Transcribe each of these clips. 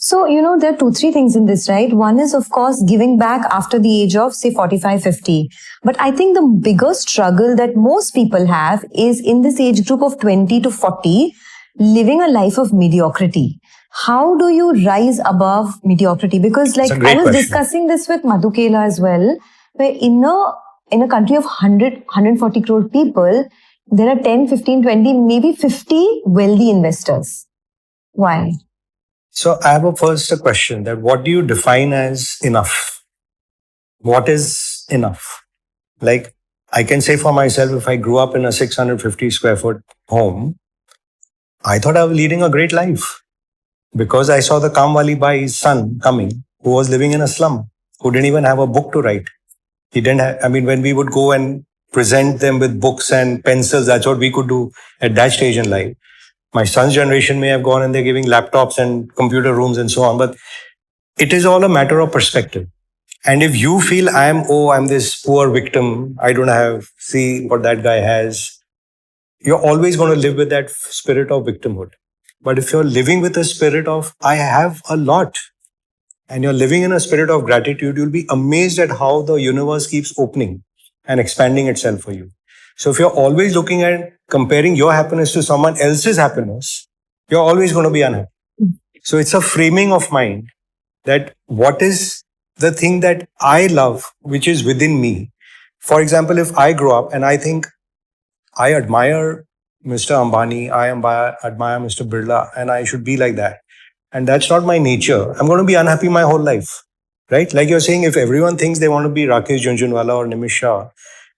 So, there are 2, 3 things in this, right? One is, of course, giving back after the age of, say, 45, 50. But I think the bigger struggle that most people have is in this age group of 20 to 40, living a life of mediocrity. How do you rise above mediocrity? Because I was discussing this with Madhukela as well, where in a country of 100, 140 crore people, there are 10, 15, 20, maybe 50 wealthy investors. Why? So I have a question that what do you define as enough? What is enough? Like I can say for myself, if I grew up in a 650 square foot home, I thought I was leading a great life because I saw the Kamwali Bai's son coming who was living in a slum, who didn't even have a book to write. He didn't have, when we would go and present them with books and pencils, that's what we could do at that stage in life. My son's generation may have gone and they're giving laptops and computer rooms and so on, but it is all a matter of perspective. And if you feel I'm this poor victim, I don't have, see what that guy has, you're always going to live with that spirit of victimhood. But if you're living with a spirit of, I have a lot, and you're living in a spirit of gratitude, you'll be amazed at how the universe keeps opening and expanding itself for you. So if you're always looking at comparing your happiness to someone else's happiness, you're always going to be unhappy. So it's a framing of mind that what is the thing that I love, which is within me. For example, if I grow up and I think I admire Mr. Ambani, I admire Mr. Birla, and I should be like that. And that's not my nature. I'm going to be unhappy my whole life, right? Like you're saying, if everyone thinks they want to be Rakesh Jhunjhunwala or Nimish Shah,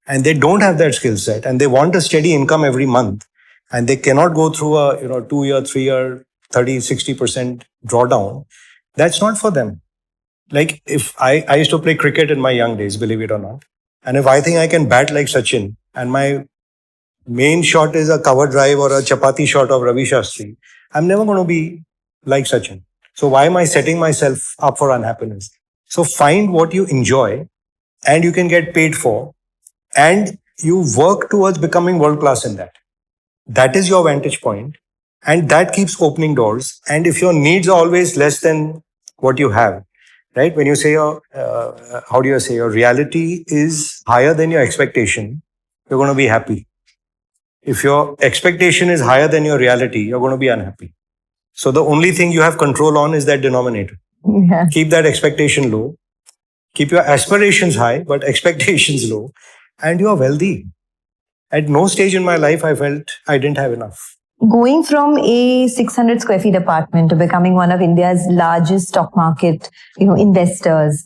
and they don't have that skill set, and they want a steady income every month, and they cannot go through a 2-year, 3-year, 30, 60% drawdown, that's not for them. Like if I used to play cricket in my young days, believe it or not, and if I think I can bat like Sachin, and my main shot is a cover drive or a chapati shot of Ravi Shastri, I'm never going to be like Sachin. So why am I setting myself up for unhappiness? So find what you enjoy and you can get paid for, and you work towards becoming world class in that. That is your vantage point, and that keeps opening doors. And if your needs are always less than what you have, right? When you say your reality is higher than your expectation, you're going to be happy. If your expectation is higher than your reality, you're going to be unhappy. So the only thing you have control on is that denominator. Yeah. Keep that expectation low. Keep your aspirations high, but expectations low. And you are wealthy. At no stage in my life, I felt I didn't have enough. Going from a 600 square feet apartment to becoming one of India's largest stock market, investors,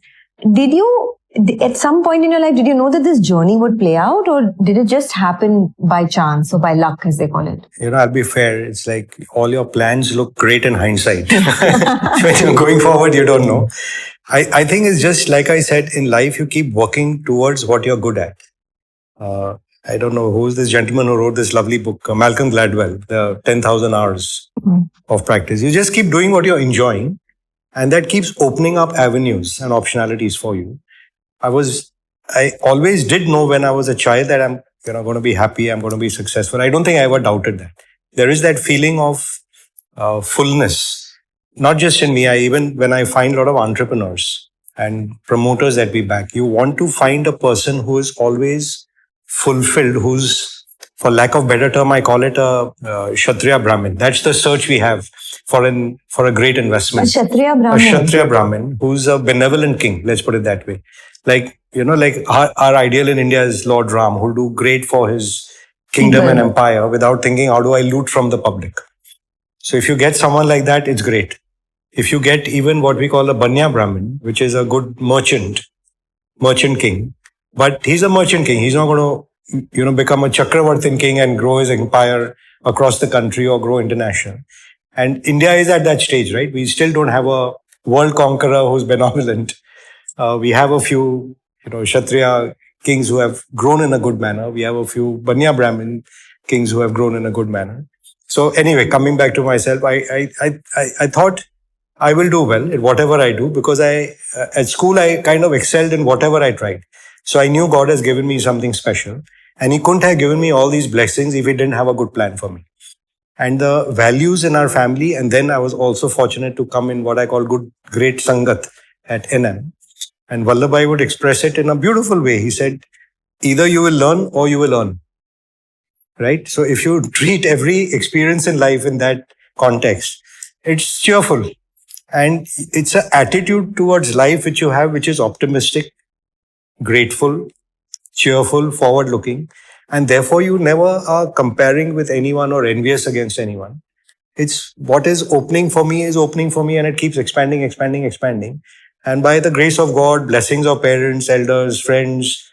did you, at some point in your life, did you know that this journey would play out, or did it just happen by chance or by luck, as they call it? I'll be fair. It's like all your plans look great in hindsight. When you're going forward, you don't know. I think it's just like I said, in life, you keep working towards what you're good at. I don't know who's this gentleman who wrote this lovely book, Malcolm Gladwell, the 10,000 hours of practice. You just keep doing what you're enjoying, and that keeps opening up avenues and optionalities for you. I always did know when I was a child that I'm going to be happy, I'm going to be successful. I don't think I ever doubted that. There is that feeling of fullness, not just in me. Even when I find a lot of entrepreneurs and promoters that we back, you want to find a person who is always fulfilled, who's, for lack of better term, I call it a Kshatriya Brahmin. That's the search we have for a great investment. A Kshatriya Brahmin who's a benevolent king, let's put it that way. Like, our ideal in India is Lord Ram, who'll do great for his kingdom and empire without thinking, how do I loot from the public? So if you get someone like that, it's great. If you get even what we call a Banya Brahmin, which is a good merchant king, but he's a merchant king. He's not going to, become a Chakravartin king and grow his empire across the country or grow international. And India is at that stage, right? We still don't have a world conqueror who's benevolent. We have a few, Kshatriya kings who have grown in a good manner. We have a few Banya Brahmin kings who have grown in a good manner. So anyway, coming back to myself, I thought I will do well in whatever I do, because at school, I kind of excelled in whatever I tried. So I knew God has given me something special, and He couldn't have given me all these blessings if He didn't have a good plan for me. and the values in our family. And then I was also fortunate to come in what I call great Sangat at NM. And Vallabhbhai would express it in a beautiful way. He said, either you will learn or you will earn. Right? So if you treat every experience in life in that context, it's cheerful. And it's an attitude towards life which you have, which is optimistic, grateful, cheerful, forward looking. And therefore, you never are comparing with anyone or envious against anyone. It's what is opening for me is opening for me, and it keeps expanding, expanding, expanding. And by the grace of God, blessings of parents, elders, friends,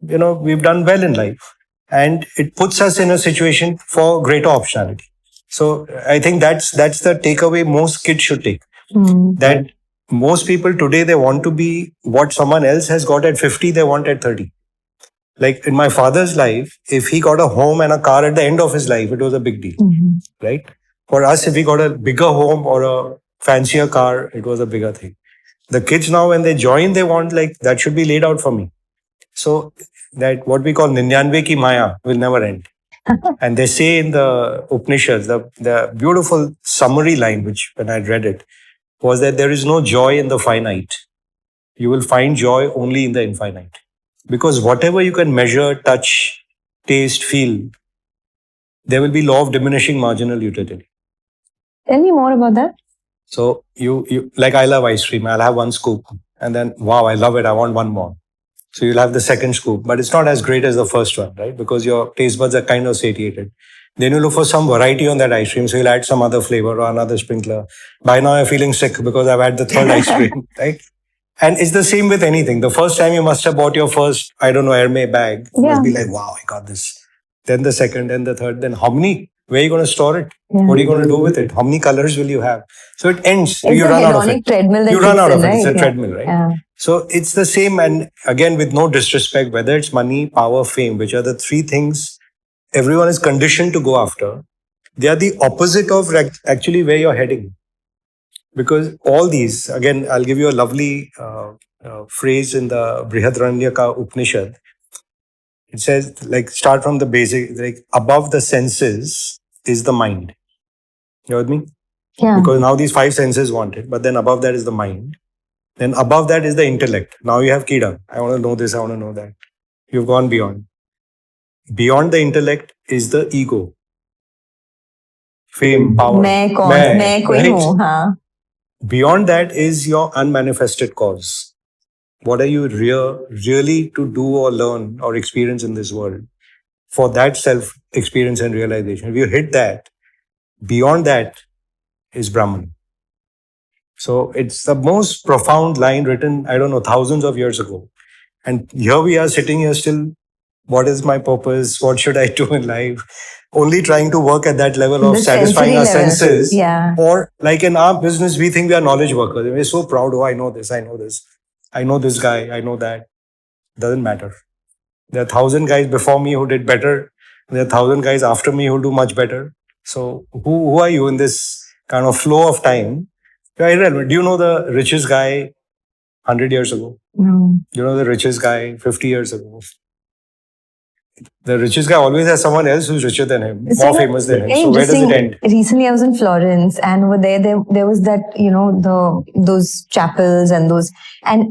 we've done well in life. And it puts us in a situation for greater optionality. So I think that's the takeaway most kids should take. That most people today, they want to be what someone else has got at 50, they want at 30. Like in my father's life, if he got a home and a car at the end of his life, it was a big deal, right? For us, if we got a bigger home or a fancier car, it was a bigger thing. The kids now, when they join, they want like, that should be laid out for me. So that what we call Ninyanve ki Maya will never end. And they say in the Upanishads, the beautiful summary line, which when I read it, was that there is no joy in the finite. You will find joy only in the infinite. Because whatever you can measure, touch, taste, feel, there will be law of diminishing marginal utility. Tell me more about that. So you like, I love ice cream. I'll have one scoop and then, wow, I love it. I want one more. So you'll have the second scoop, but it's not as great as the first one, right? Because your taste buds are kind of satiated. Then you look for some variety on that ice cream. So you'll add some other flavor or another sprinkler. By now you're feeling sick because I've had the third ice cream, right? And it's the same with anything. The first time you must have bought your first, Hermes bag. You must be like, wow, I got this. Then the second, then the third. Then how many? Where are you going to store it? What are you going to do with it? How many colors will you have? So it ends. It's you run out of it. You run out of it. Right? It's a treadmill, right? Yeah. So it's the same. And again, with no disrespect, whether it's money, power, fame, which are the three things everyone is conditioned to go after, they are the opposite of actually where you're heading. Because all these, again, I'll give you a lovely phrase in the Brihadaranyaka Upanishad. It says, like, start from the basic, like, above the senses is the mind. You with me? Yeah. Because now these five senses want it, but then above that is the mind. Then above that is the intellect. Now you have Kida. I want to know this, I want to know that. You've gone beyond. Beyond the intellect is the ego. Fame, power. Right? Beyond that is your unmanifested cause. What are you really to do or learn or experience in this world? For that self-experience and realization. If you hit that, beyond that is Brahman. So it's the most profound line written, thousands of years ago. And here we are sitting here still. What is my purpose? What should I do in life? Only trying to work at that level of satisfying our senses. Yeah. Or like in our business, we think we are knowledge workers. We're so proud. Oh, I know this. I know this. I know this guy. I know that. Doesn't matter. There are 1,000 guys before me who did better. There are 1,000 guys after me who do much better. So who are you in this kind of flow of time? Do you know the richest guy 100 years ago? No. You know the richest guy 50 years ago? The richest guy always has someone else who's richer than him, more famous than him. So where does it end? Recently, I was in Florence, and over there was that, those chapels and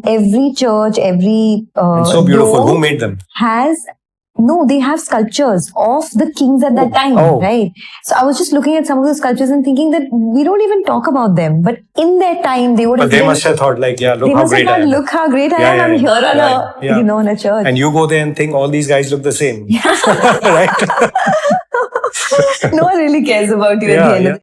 every church, every and so beautiful. Who made them? They have sculptures of the kings at that time, right? So I was just looking at some of the sculptures and thinking that we don't even talk about them. But in their time, they would have... But they must have thought like, look how great I am. Look how great I am. I'm here on a church. And you go there and think all these guys look the same. Right? No one really cares about you at the end of the day.